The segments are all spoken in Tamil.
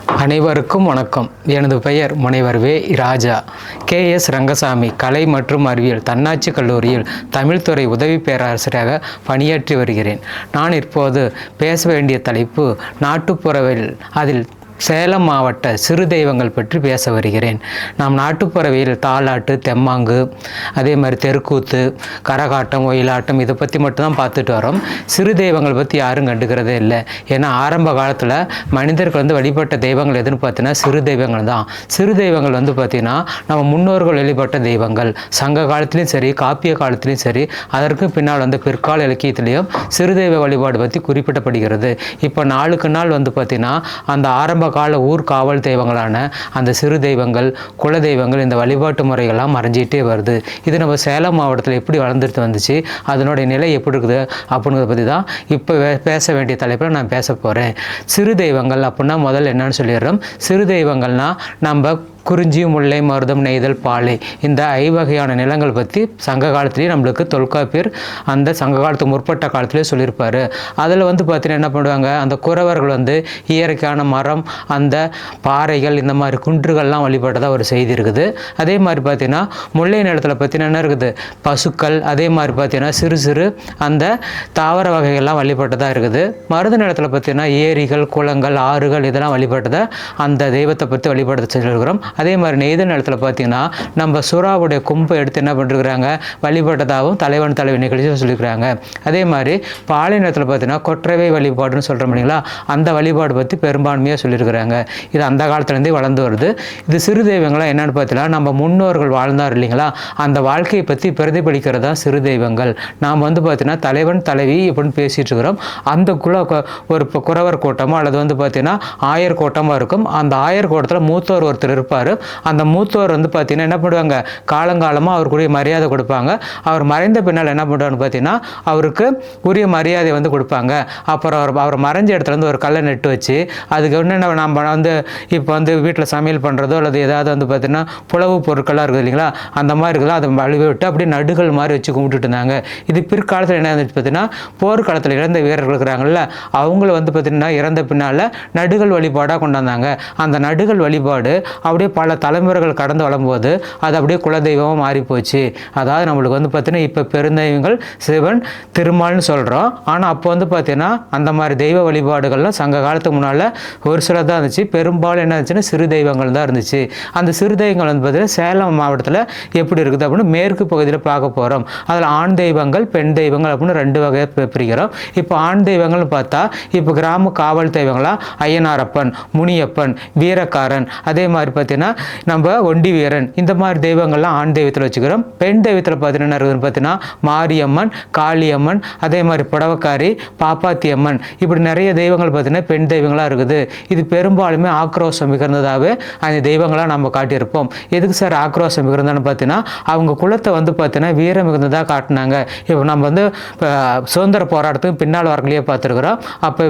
அனைவருக்கும் வணக்கம். எனது பெயர் முனைவர் வே. ராஜா. KS ரங்கசாமி கலை மற்றும் அறிவியல் தன்னாட்சி கல்லூரியில் தமிழ்துறை உதவி பேராசிரியராக பணியாற்றி வருகிறேன். நான் இப்போது பேச வேண்டிய தலைப்பு நாட்டுப்புறவியல். அதில் சேலம் மாவட்ட சிறு தெய்வங்கள் பற்றி பேச வருகிறேன். நாம் நாட்டுப்புறவியல் தாலாட்டு, தெம்மாங்கு, அதே மாதிரி தெருக்கூத்து, கரகாட்டம், ஒயிலாட்டம் இதை பற்றி மட்டும்தான் பார்த்துட்டு வரோம். சிறு தெய்வங்கள் பற்றி யாரும் கண்டுக்கிறதே இல்லை. ஏன்னா ஆரம்ப காலத்தில் மனிதர்கள் வழிபட்ட தெய்வங்கள் எதுன்னு பார்த்தீங்கன்னா சிறு தெய்வங்கள் தான். சிறு தெய்வங்கள் பார்த்திங்கன்னா நம்ம முன்னோர்கள் வழிபட்ட தெய்வங்கள். சங்க காலத்துலேயும் சரி, காப்பிய காலத்துலேயும் சரி, அதற்கு பின்னால் பிற்கால இலக்கியத்திலையும் சிறு தெய்வ வழிபாடு பற்றி குறிப்பிடப்படுகிறது. இப்போ நாளுக்கு நாள் பார்த்திங்கன்னா அந்த ஆரம்ப கால ஊர் காவல் தெய்வங்களான அந்த சிறு தெய்வங்கள், குல தெய்வங்கள், இந்த வழிபாட்டு முறைகள்லாம் மறைஞ்சிட்டே வருது. இது நம்ம சேலம் மாவட்டத்தில் எப்படி வளர்ந்துட்டு வந்துச்சு, அதனுடைய நிலை எப்படி இருக்குது அப்படிங்கிறத பற்றி தான் இப்போ பேச வேண்டிய தலைப்பில் நான் பேச போகிறேன். சிறு தெய்வங்கள் அப்படின்னா முதல்ல என்னன்னு சொல்லிடுறோம். சிறு தெய்வங்கள்னால் நம்ம குறிஞ்சி, முல்லை, மருதம், நெய்தல், பாலை இந்த ஐவகையான நிலங்கள் பற்றி சங்க காலத்திலேயே நம்மளுக்கு தொல்காப்பியர் அந்த சங்க காலத்துக்கு முற்பட்ட காலத்திலே சொல்லியிருப்பார். அதில் பார்த்தீங்கன்னா என்ன பண்ணுவாங்க, அந்த குறவர்கள் இயற்கையான மரம், அந்த பாறைகள், இந்த மாதிரி குன்றுகள்லாம் வழிபட்டதாக ஒரு செய்தி இருக்குது. அதே மாதிரி பார்த்தீங்கன்னா முல்லை நிலத்தில் பார்த்தீங்கன்னா என்ன இருக்குது, பசுக்கள், அதே மாதிரி பார்த்தீங்கன்னா சிறு சிறு அந்த தாவர வகைகள்லாம் வழிபட்டதாக இருக்குது. மருத நிலத்தில் பார்த்தீங்கன்னா ஏரிகள், குளங்கள், ஆறுகள் இதெல்லாம் வழிபட்டதை அந்த தெய்வத்தை பற்றி வழிபடுத்த சொல்லியிருக்கிறோம். அதே மாதிரி நெய்தல் நிலத்தில் பார்த்தீங்கன்னா நம்ம சுறாவுடைய கொம்பை எடுத்து என்ன பண்ணிருக்கிறாங்க, வழிபட்டதாகவும் தலைவன் தலைவி நிகழ்ச்சி சொல்லியிருக்கிறாங்க. அதே மாதிரி பாலை நிலத்தில் பார்த்தீங்கன்னா கொற்றவை வழிபாடுன்னு சொல்கிறோம் இல்லைங்களா, அந்த வழிபாடு பற்றி பெரும்பான்மையாக சொல்லியிருக்கிறாங்க. இது அந்த காலத்துலேருந்தே வளர்ந்து வருது. இது சிறு தெய்வங்களாக என்னென்னு பார்த்தீங்கன்னா நம்ம முன்னோர்கள் வாழ்ந்தார் இல்லைங்களா, அந்த வாழ்க்கையை பற்றி பிரதிபலிக்கிறது தான் சிறு தெய்வங்கள். நாம் பார்த்தீங்கன்னா தலைவன் தலைவி இப்படின்னு பேசிகிட்டு இருக்கிறோம். அந்த ஒரு குறவர் கூட்டமோ அல்லது பார்த்தீங்கன்னா ஆயர் கூட்டமாக இருக்கும். அந்த ஆயர் கூட்டத்தில் மூத்தோர் ஒருத்தர் இருப்பார். அந்த மூத்தோர் பார்த்தீங்கன்னா என்ன பண்ணுவாங்க, காலங்காலமாக அவருக்குரிய மரியாதை கொடுப்பாங்க. அவர் மறைந்த பின்னால் என்ன பண்ணுவாங்கன்னு பார்த்தீங்கன்னா அவருக்கு உரிய மரியாதை கொடுப்பாங்க. அப்புறம் அவர் மறைஞ்ச இடத்துல ஒரு கல்லை நட்டு வச்சு அதுக்கு என்னென்ன நம்ம இப்போ வீட்டில் சமையல் பண்ணுறதோ அல்லது ஏதாவது பார்த்தீங்கன்னா புலவு பொருட்களாக இருக்குது இல்லைங்களா, அந்த மாதிரி இருக்குதோ அதை வழிவை விட்டு அப்படியே நடுகள் மாதிரி வச்சு கும்பிட்டுட்டு இருந்தாங்க. இது பிற்காலத்தில் என்ன இருந்துச்சு பார்த்தீங்கன்னா போர்க்காலத்தில் இறந்த வீரர்கள் இருக்கிறாங்கல்ல, அவங்கள பார்த்தீங்கன்னா இறந்த பின்னால் நடுகள் வழிபாடாக கொண்டாந்தாங்க. அந்த நடுகள் வழிபாடு அப்படியே பல தலைமுறைகள் கடந்து வரும்போது அது அப்படியே குலதெய்வமாக மாறி போச்சு. அதாவது நம்மளுக்கு பார்த்தீங்கன்னா இப்போ பெருந்தெய்வங்கள் சிவன், திருமால்னு சொல்கிறோம். ஆனால் அப்போ பார்த்தீங்கன்னா அந்த மாதிரி தெய்வ வழிபாடுகள்லாம் சங்க காலத்துக்கு முன்னால் ஒரு சில தான் இருந்துச்சு. பெரும்பாலும் என்ன இருந்துச்சுன்னா சிறு தெய்வங்கள் தான் இருந்துச்சு. அந்த சிறு தெய்வங்கள் பார்த்தீங்கன்னா சேலம் மாவட்டத்தில் எப்படி இருக்குது அப்படின்னு மேற்கு பகுதியில் பார்க்க போகிறோம். அதில் ஆண் தெய்வங்கள், பெண் தெய்வங்கள் அப்படின்னு ரெண்டு வகையாக பிரிக்கிறோம். இப்போ ஆண் தெய்வங்கள்னு பார்த்தா இப்போ கிராம காவல் தெய்வங்களா ஐயனாரப்பன், முனியப்பன், வீரக்காரன், அதே மாதிரி பார்த்தீங்கன்னா நம்ம ஒண்டி வீரன், இந்த மாதிரி தெய்வங்கள்லாம் ஆண் தெய்வத்தில் வச்சுக்கிறோம். பெண் தெய்வத்தில் பார்த்தீங்கன்னா இருக்குதுன்னு பார்த்தீங்கன்னா மாரியம்மன், காளியம்மன், அதே மாதிரி புடவக்காரி, பாப்பாத்தி அம்மன், இப்படி நிறைய தெய்வங்கள் பார்த்தீங்கன்னா பெண் தெய்வங்களாக இருக்குது. இது பெரும்பாலுமே ஆக்ரோஷம் மிகுந்ததாகவே அந்த தெய்வங்களாக நம்ம காட்டியிருப்போம். எதுக்கு சார் ஆக்ரோஷம் மிகுந்தான்னு பார்த்தீங்கன்னா அவங்க குலத்தை பார்த்தீங்கன்னா வீரம் மிகுந்ததாக காட்டினாங்க. இப்போ நம்ம சுதந்திர போராட்டத்துக்கு பின்னால் வரங்களையே பார்த்துருக்குறோம். அப்போ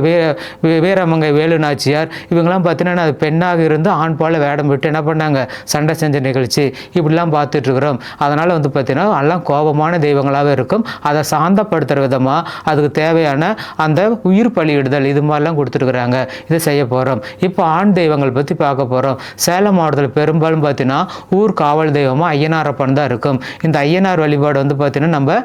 வீரமங்கை வேலு நாச்சியார் இவங்கெல்லாம் பார்த்தீங்கன்னா அது பெண்ணாக இருந்து ஆண் போல வேடம் விட்டு என்ன பண்ணாங்க, சண்டை செஞ்ச நிகழ்ச்சி இப்படிலாம் பார்த்துட்டு இருக்கிறோம். அதனால் பார்த்தீங்கன்னா எல்லாம் கோபமான தெய்வங்களாகவே இருக்கும். அதை சாந்தப்படுத்துகிற விதமாக அதுக்கு தேவையான அந்த உயிர் பலியிடுதல் இது மாதிரிலாம் கொடுத்துருக்குறாங்க. இதை செய்ய போகிறோம். இப்போ ஆண் தெய்வங்கள் பற்றி பார்க்க போகிறோம். சேலம் மாவட்டத்தில் பெரும்பாலும் பார்த்தீங்கன்னா ஊர் காவல் தெய்வமாக ஐயனாரப்பன் தான் இருக்கும். இந்த ஐயனார் வழிபாடு பார்த்தீங்கன்னா நம்ம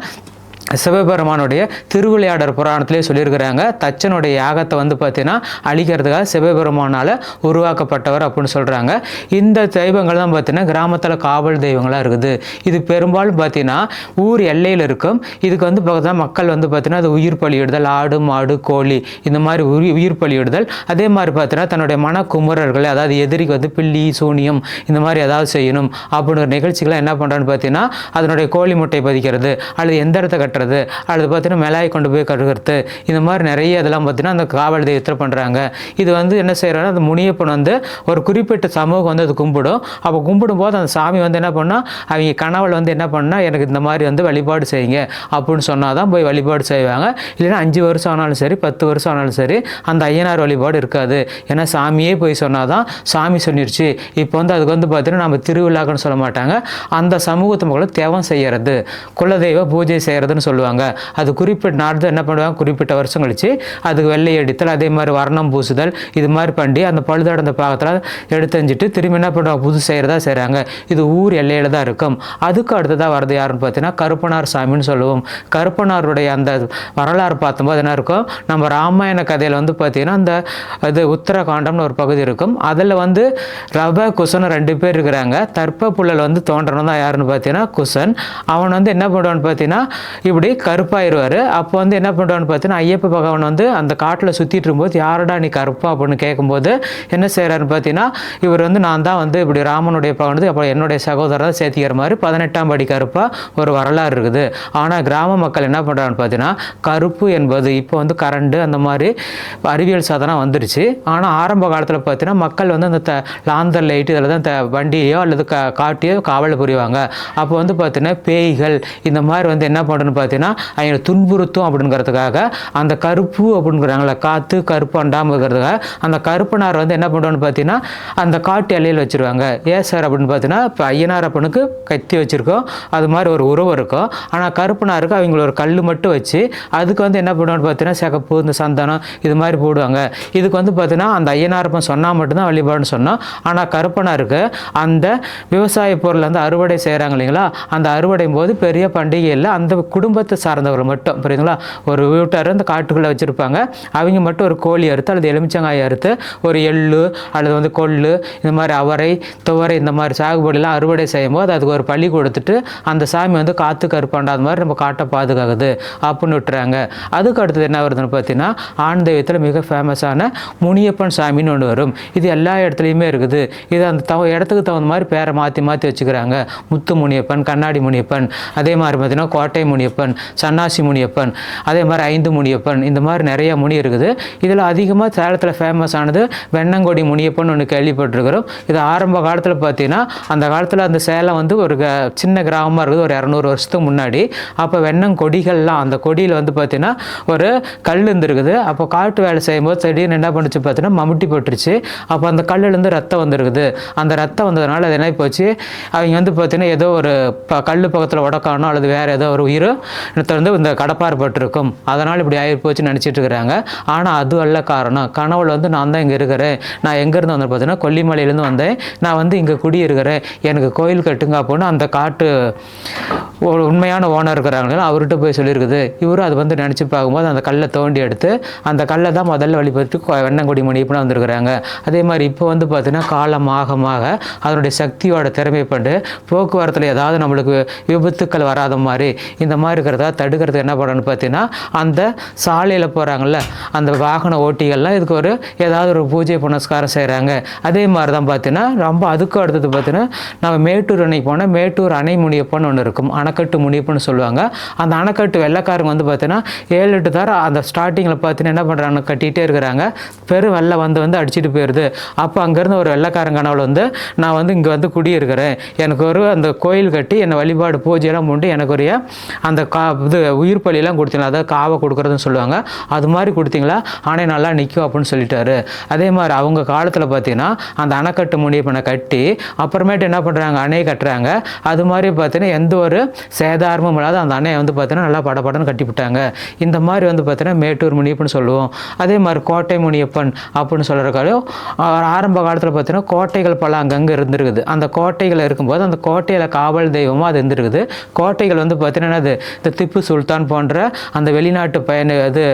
சிவபெருமானுடைய திருவிளையாடற் புராணத்திலே சொல்லியிருக்கிறாங்க. தச்சனுடைய யாகத்தை பார்த்தீங்கன்னா அழிக்கிறதுக்காக சிவபெருமானால் உருவாக்கப்பட்டவர் அப்படின்னு சொல்கிறாங்க. இந்த தெய்வங்கள் தான் பார்த்தீங்கன்னா கிராமத்தில் காவல் தெய்வங்களாக இருக்குது. இது பெரும்பாலும் பார்த்தீங்கன்னா ஊர் எல்லையில் இருக்கும். இதுக்கு பார்த்தீங்கன்னா மக்கள் பார்த்தீங்கன்னா அது உயிர் பலியிடுதல், ஆடு மாடு கோழி இந்த மாதிரி உயிர் பலியிடுதல். அதே மாதிரி பார்த்தீங்கன்னா தன்னுடைய மனக்குமுறர்களை, அதாவது எதிரிக்கு பில்லி சூனியம் இந்த மாதிரி ஏதாவது செய்யணும் அப்படின்ற நிகழ்ச்சிகளை என்ன பண்ணுறான்னு பார்த்தீங்கன்னா அதனுடைய கோழி முட்டை பதிக்கிறது அல்லது எந்த இடத்த கட்டுறது அல்லது பார்த்தீங்கன்னா மிளாய் கொண்டு போய் கழுகிறது, இந்த மாதிரி நிறைய இதெல்லாம் பார்த்தீங்கன்னா அந்த காவல் தெய்வத்தில் பண்ணுறாங்க. இது என்ன செய்கிறாங்கன்னா அந்த முனியப்பன் ஒரு குறிப்பிட்ட சமூகம் அது கும்பிடும். அப்போ கும்பிடும் போது அந்த சாமி என்ன பண்ணால் அவங்க கனவுல என்ன பண்ணால் எனக்கு இந்த மாதிரி வழிபாடு செய்யுங்க அப்படின்னு சொன்னால் தான் போய் வழிபாடு செய்வாங்க. இல்லைன்னா 5 வருஷம் ஆனாலும் சரி 10 வருஷம் ஆனாலும் சரி அந்த ஐயனார் வழிபாடு இருக்காது. ஏன்னா சாமியே போய் சொன்னால் தான் சாமி சொல்லிடுச்சு. இப்போ அதுக்கு பார்த்தீங்கன்னா நம்ம திருவிழாக்குன்னு சொல்ல மாட்டாங்க. அந்த சமூகத்து மக்களை தேவம் செய்கிறது, குலதெய்வ பூஜை செய்கிறதுன்னு முனியப்பன் சொல்லுவாங்க. அது குறிப்பிட்ட நாடு என்ன பண்ணுவாங்க, குறிப்பிட்ட வருஷம் கழிச்சு அதுக்கு வெள்ளை அடித்தல், அதே மாதிரி வர்ணம் பூசுதல், இது மாதிரி பண்ணி அந்த பழுதடைந்த பாகத்தில் எடுத்தஞ்சிட்டு திரும்பி என்ன பண்ணுவாங்க, புது செய்கிறதா செய்கிறாங்க. இது ஊர் எல்லையில் தான் இருக்கும். அதுக்கு அடுத்ததாக வரது யாருன்னு பார்த்தீங்கன்னா கருப்பனார் சாமின்னு சொல்லுவோம். கருப்பனாருடைய அந்த வரலாறு பார்த்தம்போது என்ன இருக்கும், நம்ம ராமாயண கதையில் வந்து பார்த்தீங்கன்னா அந்த அது உத்தரகாண்டம்னு ஒரு பகுதி இருக்கும். அதில் வந்து ரவ குசன் 2 பேர் இருக்கிறாங்க. தர்ப்ப புள்ளல் வந்து தோன்றணும் தான் யாருன்னு பார்த்தீங்கன்னா குசன். அவன் வந்து என்ன பண்ணுவான்னு பார்த்தீங்கன்னா இப்படி கருப்பாயிருவார். அப்போ வந்து என்ன பண்ணுவான்னு பார்த்தீங்கன்னா ஐயப்ப பகவான் வந்து அந்த காட்டில் சுற்றிட்டு இருக்கும்போது யாரடா நீ கருப்பா அப்படின்னு கேட்கும்போது என்ன செய்கிறாருன்னு பார்த்தீங்கன்னா இவர் வந்து நான் தான் வந்து இப்படி ராமனுடைய பகவான் வந்து அப்புறம் என்னுடைய சகோதரரை சேர்த்திக்கிற மாதிரி 18ஆம் படி கருப்பாக ஒரு வரலாறு இருக்குது. ஆனால் கிராம மக்கள் என்ன பண்ணுறாங்கன்னு பார்த்தீங்கன்னா கருப்பு என்பது இப்போ வந்து கரண்டு அந்த மாதிரி அறிவியல் சாதனம் வந்துருச்சு. ஆனால் ஆரம்ப காலத்தில் பார்த்தீங்கன்னா மக்கள் வந்து அந்த லாந்தர் லைட்டு இதில் தான் வண்டியோ அல்லது காட்டியோ காவல் புரிவாங்க. அப்போ வந்து பார்த்தீங்கன்னா பேய்கள் இந்த மாதிரி வந்து என்ன பண்ணுறதுன்னு பார்த்தீங்கன்னா அவங்க துன்புறுத்தும் அப்படிங்கிறதுக்காக அந்த கருப்பு அப்படிங்கிறாங்களே காற்று கருப்பு அண்டாமல் இருக்கிறதுக்காக அந்த கருப்பனார் வந்து என்ன பண்ணுறோன்னு பார்த்தீங்கன்னா அந்த காட்டு எல்லையில் வச்சுருவாங்க. ஏன் சார் அப்படின்னு பார்த்தீங்கன்னா இப்போ ஐயனார் அப்பனுக்கு கத்தி வச்சுருக்கோம், அது மாதிரி ஒரு உறவு இருக்கும். ஆனால் கருப்பனாருக்கு அவங்கள ஒரு கல் மட்டும் வச்சு அதுக்கு வந்து என்ன பண்ணுவான்னு பார்த்தீங்கன்னா சிகப்பு இந்த சந்தனம் இது மாதிரி போடுவாங்க. இதுக்கு வந்து பார்த்தீங்கன்னா அந்த ஐயனாரப்பன் சொன்னால் மட்டும்தான் வழிபாடுன்னு சொன்னோம். ஆனால் கருப்பனாருக்கு அந்த விவசாய பொருள் வந்து அறுவடை செய்கிறாங்க இல்லைங்களா, அந்த அறுவடையும் போது பெரிய பண்டிகை இல்லை, அந்த குடும்பத்தை சார்ந்தவர்கள் மட்டும் புரியுதுங்களா, ஒரு வீட்டார் அந்த காட்டுக்குள்ளே வச்சுருப்பாங்க. அவங்க மட்டும் ஒரு கோழி அறுத்து அல்லது எலுமிச்சங்காய் அறுத்து ஒரு எள்ளு அல்லது வந்து கொள்ளு இந்த மாதிரி அவரை துவரை இந்த மாதிரி சாகுபடியெலாம் அறுவடை செய்யும் போது அதுக்கு ஒரு பள்ளி கொடுத்துட்டு அந்த சாமி வந்து காற்று கருப்பாண்டாத மாதிரி நம்ம காட்டை பாதுகாக்குது அப்படின்னு விட்டுறாங்க. அதுக்கு அடுத்தது என்ன வருதுன்னு பார்த்தீங்கன்னா ஆண் தெய்வத்தில் மிக ஃபேமஸான முனியப்பன் சாமின்னு ஒன்று வரும். இது எல்லா இடத்துலையுமே இருக்குது. இது அந்த இடத்துக்கு தகுந்த மாதிரி பேரை மாற்றி மாற்றி வச்சுக்கிறாங்க. முத்து முனியப்பன், கண்ணாடி முனியப்பன், அதே மாதிரி பார்த்தீங்கன்னா கோட்டை முனியப்பன், சன்னாசி முனியப்பன், அதே மாதிரி 5 முனியப்பன், இந்த மாதிரி நிறைய முனி இருக்குது. இதில் அதிகமாக சேலத்தில் ஃபேமஸ் ஆனது வெண்ணங்கொடி முனியப்பன் ஒன்று கேள்விப்பட்டிருக்கிறோம். இது ஆரம்ப காலத்தில் பார்த்தீங்கன்னா அந்த காலத்தில் அந்த சேலம் வந்து ஒரு சின்ன கிராமமாக இருக்குது ஒரு 200 வருஷத்துக்கு முன்னாடி. அப்போ வெண்ணங்கொடிகள்லாம் அந்த கொடியில் வந்து பார்த்தீங்கன்னா ஒரு கல் இருந்துருக்குது. அப்போ காட்டு வேலை செய்யும்போது திடீர்னு என்ன பண்ணிச்சு பார்த்தீங்கன்னா மம்முட்டி போட்டுருச்சு. அப்போ அந்த கல்லுலேருந்து ரத்தம் வந்துருக்குது. அந்த ரத்தம் வந்ததுனால அது என்ன போச்சு, அவங்க வந்து பார்த்தீங்கன்னா ஏதோ ஒரு கல் பக்கத்தில் உடக்கானோ அல்லது வேறு ஏதோ ஒரு உயிர் வந்து இந்த கடப்பாற்பட்டிருக்கும், அதனால் இப்படி ஆகி போச்சுன்னு நினச்சிட்டு இருக்கிறாங்க. ஆனால் அது அல்ல காரணம். கனவுல வந்து நான் தான் இங்கே இருக்கிறேன், நான் எங்கேருந்து வந்து பார்த்தீங்கன்னா கொல்லிமலையிலேருந்து வந்தேன், நான் வந்து இங்கே குடியிருக்கிறேன், எனக்கு கோயில் கட்டுங்க அப்படின்னு அந்த காட்டு உண்மையான ஓனர் இருக்கிறாங்களே அவர்கிட்ட போய் சொல்லியிருக்குது. இவரும் அது வந்து நினச்சி பார்க்கும்போது அந்த கல்லை தோண்டி எடுத்து அந்த கல்லை தான் முதல்ல வழிபட்டு வெண்ணங்கொடி முனியப்பன் வந்திருக்கிறாங்க. அதே மாதிரி இப்போ வந்து பார்த்தீங்கன்னா காலம் ஆகமாக அதனுடைய சக்தியோட திறமைப்பட்டு போக்குவரத்தில் ஏதாவது நம்மளுக்கு விபத்துக்கள் வராத மாதிரி இந்த மாதிரி இருக்கிறதா தடுக்கிறதுக்கு என்ன பண்ணணும்னு பார்த்தீங்கன்னா அந்த சாலையில் போகிறாங்கல்ல அந்த வாகன ஓட்டிகள்லாம் இதுக்கு ஒரு ஏதாவது ஒரு பூஜை புனஸ்காரம் செய்கிறாங்க. அதே மாதிரி தான் பார்த்தீங்கன்னா ரொம்ப அதுக்கும் அடுத்தது பார்த்தீங்கன்னா நம்ம மேட்டூர் அணைக்கு போனால் மேட்டூர் அணை முனியப்பன் ஒன்று இருக்கும், அணைக்கட்டு முனியப்பன்னு சொல்லுவாங்க. அந்த அணைக்கட்டு வெள்ளைக்காரங்க வந்து பார்த்தீங்கன்னா 7-8 தரம் அந்த ஸ்டார்டிங்கில் பார்த்தீங்கன்னா என்ன பண்ணுறாங்க கட்டிகிட்டே இருக்கிறாங்க. பெரும் வெள்ளை வந்து அடிச்சுட்டு போயிடுது. அப்போ அங்கேருந்து ஒரு வெள்ளைக்காரன் கனவுல வந்து நான் வந்து இங்கே வந்து குடியிருக்கிறேன், எனக்கு ஒரு அந்த கோயில் கட்டி என்னை வழிபாடு பூஜையெல்லாம் உண்டு, எனக்கு ஒரு அந்த இது உயிர் பலியெல்லாம் கொடுத்தீங்களா, அதாவது காவை கொடுக்குறதுன்னு சொல்லுவாங்க, அது மாதிரி கொடுத்தீங்களா அணை நல்லா நிற்கும் அப்படின்னு சொல்லிட்டாரு. அதே மாதிரி அவங்க காலத்தில் பார்த்தீங்கன்னா அந்த அணைக்கட்டு முனியப்பனை கட்டி அப்புறமேட்டு என்ன பண்ணுறாங்க அணை கட்டுறாங்க. அது மாதிரி பார்த்தீங்கன்னா எந்த ஒரு சேதாரமும் இல்லாத அந்த அணையை வந்து பார்த்தீங்கன்னா நல்லா படப்படன்னு கட்டிவிட்டாங்க. இந்த மாதிரி வந்து பார்த்தீங்கன்னா மேட்டூர் முனியப்பன் சொல்லுவோம். அதே மாதிரி கோட்டை முனியப்பன் அப்படின்னு சொல்கிறக்காலும் ஆரம்ப காலத்தில் பார்த்தீங்கன்னா கோட்டைகள் பல அங்கங்கே இருந்திருக்குது. அந்த கோட்டைகள் இருக்கும்போது அந்த கோட்டையில் காவல் தெய்வமாக அது இருந்திருக்குது. கோட்டைகள் வந்து பார்த்தீங்கன்னா அது இந்த திப்பு சுல்தான் போன்ற அந்த வெளிநாட்டு இது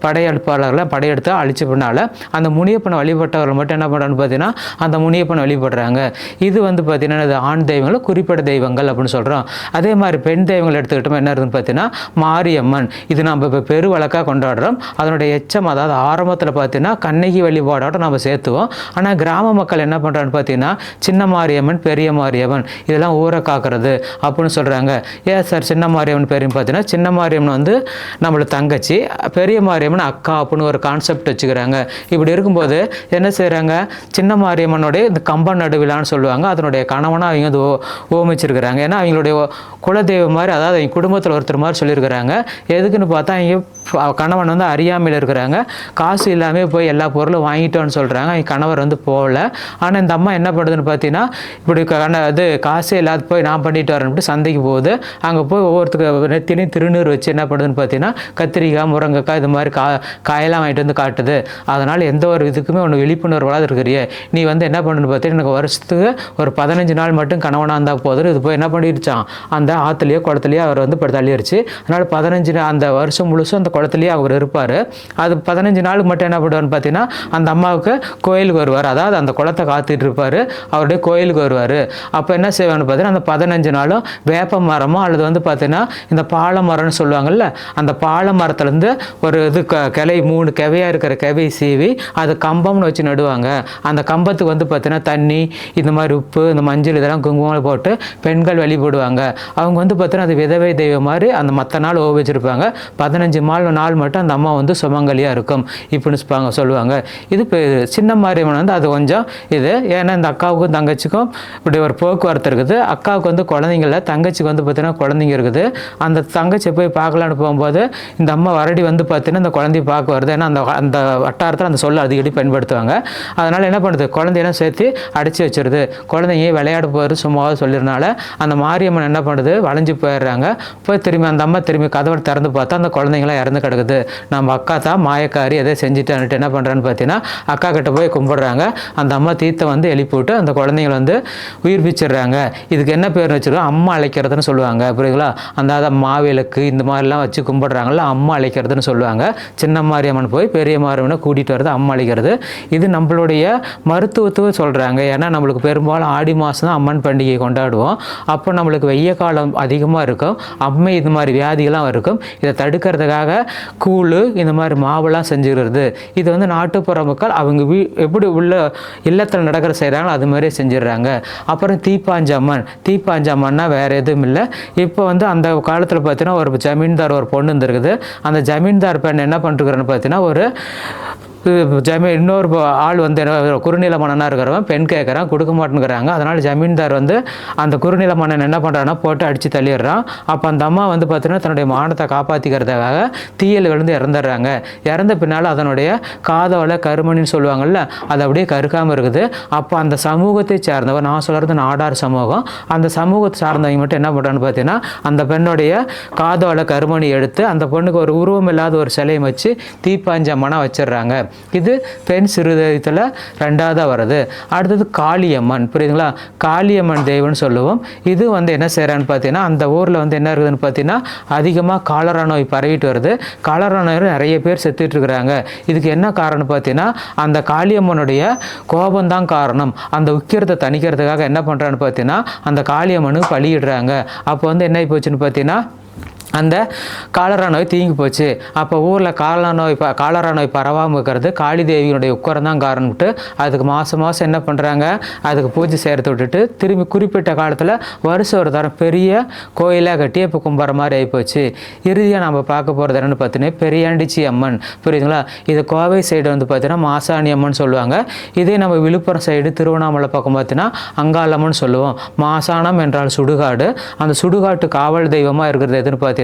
படையெடுப்பாளர்கள்லாம் படையெடுத்து அழிச்சு பண்ணால அந்த முனியப்பனை வழிபட்டவர்கள் மட்டும் என்ன பண்ணுறான்னு பார்த்தீங்கன்னா அந்த முனியப்பனை வழிபடுறாங்க. இது வந்து பார்த்தீங்கன்னா அது ஆண் தெய்வங்கள் குறிப்பிட்ட தெய்வங்கள் அப்படின்னு சொல்கிறோம். அதே மாதிரி பெண் தெய்வங்கள் எடுத்துக்கிட்டோம் என்ன இருக்குதுன்னு பார்த்தீங்கன்னா மாரியம்மன். இது நம்ம இப்போ பெரு வழக்காக கொண்டாடுறோம். அதனுடைய எச்சம் அதாவது ஆரம்பத்தில் பார்த்தீங்கன்னா கண்ணகி வழிபாடோட நம்ம சேர்த்துவோம். ஆனால் கிராம மக்கள் என்ன பண்ணுறான்னு பார்த்தீங்கன்னா சின்ன மாரியம்மன் பெரிய மாரியம்மன் இதெல்லாம் ஊரை காக்கிறது அப்படின்னு சொல்கிறாங்க. ஏன் சார் சின்ன மாரியம்மன் பெரிய பார்த்தீங்கன்னா சின்ன மாரியம்மன் வந்து நம்மளுக்கு தங்கச்சி, பெரிய மாரியம்மன் அக்கா அப்படின்னு ஒரு கான்செப்ட் வச்சுக்கிறாங்க. இப்படி இருக்கும்போது என்ன செய்கிறாங்க சின்ன மாரியம்மனுடைய இந்த கம்ப நடுவிழான்னு சொல்லுவாங்க, அதனுடைய கணவனாக அவங்க வந்து ஓமிச்சிருக்கிறாங்க. ஏன்னா அவங்களுடைய குலதெய்வம் மாதிரி அதாவது அவங்க குடும்பத்தில் ஒருத்தர் மாதிரி சொல்லியிருக்கிறாங்க. எதுக்குன்னு பார்த்தா அவங்க கணவன் வந்து அறியாமையில் இருக்கிறாங்க. காசு இல்லாமல் போய் எல்லா பொருளும் வாங்கிட்டோன்னு சொல்கிறாங்க. கணவர் வந்து போகல. ஆனால் இந்த அம்மா என்ன பண்ணுதுன்னு பார்த்தீங்கன்னா, இப்படி இது காசே இல்லாத போய் நான் பண்ணிட்டு வரேன்ட்டு சந்தைக்கு போகுது. அங்கே போய் ஒவ்வொருத்துக்கு நெத்திலையும் திருநீர் வச்சு என்ன பண்ணுதுன்னு பார்த்தீங்கன்னா, கத்திரிக்காய், முருங்கைக்காய் இது மாதிரி காயெல்லாம் வாங்கிட்டு வந்து காட்டுது. அதனால் எந்த ஒரு இதுக்குமே ஒன்று விழிப்புணர்வாக இருக்கிறியே, நீ வந்து என்ன பண்ணுன்னு பார்த்தீங்கன்னா, எனக்கு வருஷத்துக்கு ஒரு 15 நாள் மட்டும் கணவனாக இருந்தால் போதும். இது போய் என்ன பண்ணிடுச்சான், அந்த ஆற்றுலையோ குளத்துலையோ அவர் வந்து இப்போ தள்ளிடுச்சு. அதனால் 15 அந்த வருஷம் முழுசும் அந்த குளத்துலேயே அவர் இருப்பார். அது 15 நாளுக்கு மட்டும் என்ன பண்ணுவார்னு பார்த்தீங்கன்னா, அந்த அம்மாவுக்கு கோயிலுக்கு வருவார். அதாவது அந்த குளத்தை காத்துட்டு இருப்பார், அவருடைய கோயிலுக்கு வருவார். அப்போ என்ன செய்வான்னு பார்த்தீங்கன்னா, அந்த 15 நாளும் வேப்ப மரமோ அல்லது வந்து பார்த்தீங்கன்னா இந்த பாலை மரம்னு சொல்லுவாங்கள்ல, அந்த பாலை மரத்துலேருந்து ஒரு இது கிளை 3 கிளையாக இருக்கிற கிளை சீவி அது கம்பம்னு வச்சு நடுவாங்க. அந்த கம்பத்துக்கு வந்து பார்த்தீங்கன்னா தண்ணி, இந்த மாதிரி உப்பு, இந்த மஞ்சள் இதெல்லாம் குங்குமம் போட்டு பெண்கள் வழிபடுவாங்க. அவங்க வந்து பார்த்தீங்கன்னா அது விதவை தெய்வம் மாதிரி அந்த மற்ற நாள் வச்சுருப்பாங்க. 15 நாள் மட்டும் அந்த அம்மா வந்து சுமங்கலியாக இருக்கும் இப்படின்னு சொல்லுவாங்க. இது சின்ன மாரியம்மன் வந்து அது கொஞ்சம் இது, ஏன்னா இந்த அக்காவுக்கும் தங்கச்சிக்கும் இப்படி ஒரு போக்குவரத்து இருக்குது. அக்காவுக்கு வந்து குழந்தைங்கள, தங்கச்சிக்கு வந்து பார்த்தீங்கன்னா குழந்தைங்க இருக்குது. அந்த தங்கச்சியை போய் பார்க்கலான்னு போகும்போது இந்த அம்மா வரடி வந்து பார்த்தீங்கன்னா இந்த குழந்தைய பார்க்க வருது. ஏன்னா அந்த வட்டாரத்தில் அந்த சொல்ல அடிக்கடி பயன்படுத்துவாங்க. அதனால் என்ன பண்ணுறது, குழந்தையெல்லாம் சேர்த்து அடித்து வச்சிருது. குழந்தைங்க விளையாட போகிறது சும்மாவாக சொல்லிடுறனால அந்த மாரியம்மன் என்ன பண்ணுறது, வளைஞ்சு போயிடுறாங்க. போய் திரும்பி அந்த அம்மா திரும்பி கதவை திறந்து பார்த்தா அந்த குழந்தைங்களாம் இறந்து கிடக்குது. நம்ம அக்கா தான் மாயக்காரி எதை செஞ்சுட்டான்ட்டு என்ன பண்ணுறான்னு பார்த்தீங்கன்னா, அக்கா கிட்ட போய் கும்பிட்றாங்க. அந்த அம்மா தீர்த்தை வந்து எழுப்பி விட்டு அந்த குழந்தைங்களை வந்து உயிர்ப்பிச்சிடுறாங்க. இதுக்கு என்ன பேர் வச்சுருக்கோம், அம்மா அழைக்கிறதுன்னு சொல்லுவாங்க. புரியுங்களா? அந்த மாவிளக்கு இந்த மாதிரிலாம் வச்சு கும்பிட்றாங்கல்ல, அம்மா அழைக்கிறதுன்னு சொல்லுவாங்க. சின்ன மாரியம்மன் போய் பெரிய மாரியம்மனை கூட்டிகிட்டு வருது அம்மா அழைக்கிறது. இது நம்மளுடைய மருத்துவத்துவம் சொல்கிறாங்க. ஏன்னா நம்மளுக்கு பெரும்பாலும் ஆடி மாதம் தான் அம்மன் பண்டிகை கொண்டாடுவோம். அப்போ நம்மளுக்கு வெய்ய காலம் அதிகமாக இருக்கும், அம்மை இது மாதிரி வியாதிகள்லாம் இருக்கும். இதை தடுக்கிறதுக்காக கூழ் இந்த மாதிரி மாவுலாம் செஞ்சுக்கிறது. இது வந்து நாட்டுப்புற மக்கள் அவங்க எப்படி உள்ள இல்லத்தில் நடக்கிற செய்கிறாங்களோ அது மாதிரியே செஞ்சிடுறாங்க. அப்புறம் தீப்பாஞ்சம்மன்னா வேறு எதுவும் இல்லை. இப்போ வந்து அந்த காலத்தில் பார்த்தீங்கன்னா ஒரு ஜமீன்தார் ஒரு பொண்ணு இருந்திருக்குது. அந்த ஜமீன்தார் பெண் என்ன பண்ணிருக்கிறன்னு பார்த்தீங்கன்னா, ஒரு இன்னொரு ஆள் வந்து குறுநில மன்னனாக இருக்கிறவன் பெண் கேட்குறான், கொடுக்க மாட்டேங்கிறாங்க. அதனால் ஜமீன்தார் வந்து அந்த குறுநில மன்னன் என்ன பண்ணுறான்னா போட்டு அடித்து தள்ளிடுறான். அப்போ அந்த அம்மா வந்து பார்த்தீங்கன்னா தன்னுடைய மானத்தை காப்பாற்றிக்கிறதுக்காக தீயில் விழுந்து இறந்துடுறாங்க. இறந்த பின்னால் அதனுடைய காதோல கருமணின்னு சொல்லுவாங்கள்ல, அது அப்படியே கருக்காமல் இருக்குது. அப்போ அந்த சமூகத்தை சார்ந்தவர், நான் சொல்கிறது நாடார் சமூகம், அந்த சமூகத்தை சார்ந்தவங்க மட்டும் என்ன பண்ணுறான்னு பார்த்தீங்கன்னா, அந்த பெண்ணுடைய காதோல கருமணி எடுத்து அந்த பொண்ணுக்கு ஒரு உருவம் இல்லாத ஒரு சிலையை வச்சு தீப்பாஞ்சம்மனாக வச்சிடுறாங்க. இது பெண் சிறுதயத்தில் 2ஆவதாக வருது. அடுத்தது காளியம்மன். புரியுதுங்களா? காளியம்மன் தெய்வம்னு சொல்லுவோம். இது வந்து என்ன செய்கிறான்னு பார்த்தீங்கன்னா, அந்த ஊரில் வந்து என்ன இருக்குதுன்னு பார்த்தீங்கன்னா, அதிகமாக காலரா நோய் பரவிட்டு வருது. காலரா நோய் நிறைய பேர் செத்துட்டு இருக்கிறாங்க. இதுக்கு என்ன காரணம் பார்த்தீங்கன்னா, அந்த காளியம்மனுடைய கோபம்தான் காரணம். அந்த உக்கிரத்தை தணிக்கிறதுக்காக என்ன பண்ணுறான்னு பார்த்தீங்கன்னா, அந்த காளியம்மனுக்கு பலியிடுறாங்க. அப்போ வந்து என்ன ஆகி போச்சுன்னு பார்த்தீங்கன்னா, அந்த காலரா நோய் தீங்கி போச்சு. அப்போ ஊரில் காலரா நோய் பரவாமல் இருக்கிறது காளி தேவியினுடைய உக்கரம் தான் காரணம்ட்டு அதுக்கு மாதம் என்ன பண்ணுறாங்க, அதுக்கு பூஜை செய்கிறத விட்டுட்டு திரும்பி குறிப்பிட்ட காலத்தில் வருஷம் ஒரு தரம் பெரிய கோயிலாக கட்டி இப்போ கும்பிட்ற மாதிரி ஆகிப்போச்சு. இறுதியாக நம்ம பார்க்க போகிறது என்னென்னு பார்த்தீங்கன்னா பெரியாண்டிச்சி அம்மன். புரியுதுங்களா? இது கோவை சைடு வந்து பார்த்தீங்கன்னா மாசாணி அம்மன் சொல்லுவாங்க. இதே நம்ம விழுப்புரம் சைடு திருவண்ணாமலை பக்கம் பார்த்தீங்கன்னா அங்காளம்மன் சொல்லுவோம். மாசாணம் என்றால் சுடுகாடு. அந்த சுடுகாட்டு காவல் தெய்வமாக இருக்கிறது எதுன்னு பார்த்தீங்கன்னா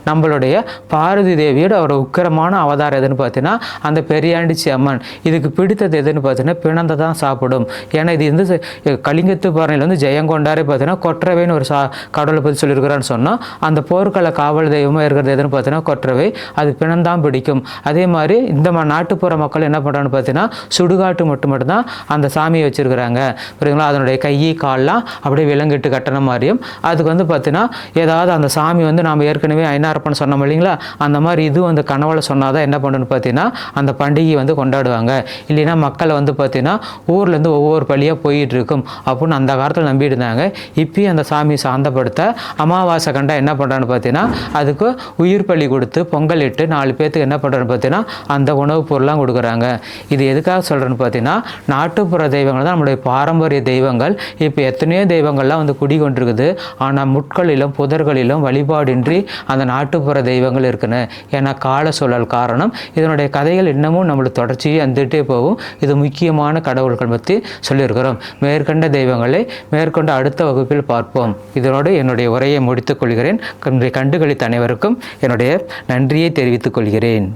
நம்மளுடைய பாரதி தேவியோட ஒரு உக்கிரமான அவதாரம் எதுன்னு பார்த்தீங்கன்னா அந்த பெரியாண்டிச்சி அம்மன். இதுக்கு பிடித்தது எதுன்னு பார்த்தீங்கன்னா பிணந்தை தான் சாப்பிடும். ஏன்னா இது வந்து கலிங்கத்து பாறையில் வந்து ஜெயங்கொண்டாரே பார்த்தீங்கன்னா கொற்றவைன்னு ஒரு கடவுளை பற்றி சொல்லியிருக்கிறான்னு சொன்னால், அந்த போர்க்கள காவல் தெய்வமாக இருக்கிறது எதுன்னு பார்த்தீங்கன்னா கொற்றவை. அது பிணந்தான் பிடிக்கும். அதே மாதிரி இந்த நாட்டுப்புற மக்கள் என்ன பண்ணுறான்னு பார்த்தீங்கன்னா சுடுகாட்டு மட்டும்தான் அந்த சாமியை வச்சுருக்கிறாங்க. புரியுங்களா? அதனுடைய கை கால்லாம் அப்படியே விலங்கிட்டு கட்டண மாதிரியும் அதுக்கு வந்து பார்த்தீங்கன்னா ஏதாவது அந்த சாமி வந்து நாம் ஏற்கனவே ஐநாரப்பன் சொன்னோம் இல்லைங்களா, அந்த மாதிரி இது வந்து கனவுல சொன்னாதான் என்ன பண்ணணும்னு பார்த்தீங்கன்னா அந்த பண்டிகை வந்து கொண்டாடுவாங்க. இல்லைன்னா மக்களை வந்து பார்த்தீங்கன்னா ஊர்லேருந்து ஒவ்வொரு பள்ளியாக போயிட்டு இருக்கும் அப்படின்னு அந்த காலத்தில் நம்பிட்டு இருந்தாங்க. இப்பயும் அந்த சாமியை சாந்தப்படுத்த அமாவாசை கண்டா என்ன பண்ணுறான்னு பார்த்தீங்கன்னா அதுக்கு உயிர் பலி கொடுத்து பொங்கல் இட்டு 4 பேர்த்துக்கு என்ன பண்ணுறான்னு பார்த்தீங்கன்னா அந்த உணவுப் பொருள்லாம் கொடுக்குறாங்க. இது எதுக்காக சொல்கிறேன்னு பார்த்தீங்கன்னா நாட்டுப்புற தெய்வங்கள் தான் நம்மளுடைய பாரம்பரிய தெய்வங்கள். இப்போ எத்தனையோ தெய்வங்கள்லாம் வந்து குடிகொண்டிருக்குது. ஆனால் முட்களிலும் புதர்களிலும் வழிபாடின்றி அந்த நாட்டுப்புற தெய்வங்கள் இருக்குன்னு. ஏன்னா கால சூழல் காரணம் இதனுடைய கதைகள் இன்னமும் நம்மளுக்கு தொடர்ச்சியாக வந்துகிட்டே போகும். இது முக்கியமான கடவுள்கள் பற்றி சொல்லியிருக்கிறோம். மேற்கண்ட தெய்வங்களை மேற்கொண்ட அடுத்த வகுப்பில் பார்ப்போம். இதனோடு என்னுடைய உரையை முடித்துக் கொள்கிறேன். கண்டுகளித்த அனைவருக்கும் என்னுடைய நன்றியை தெரிவித்துக் கொள்கிறேன்.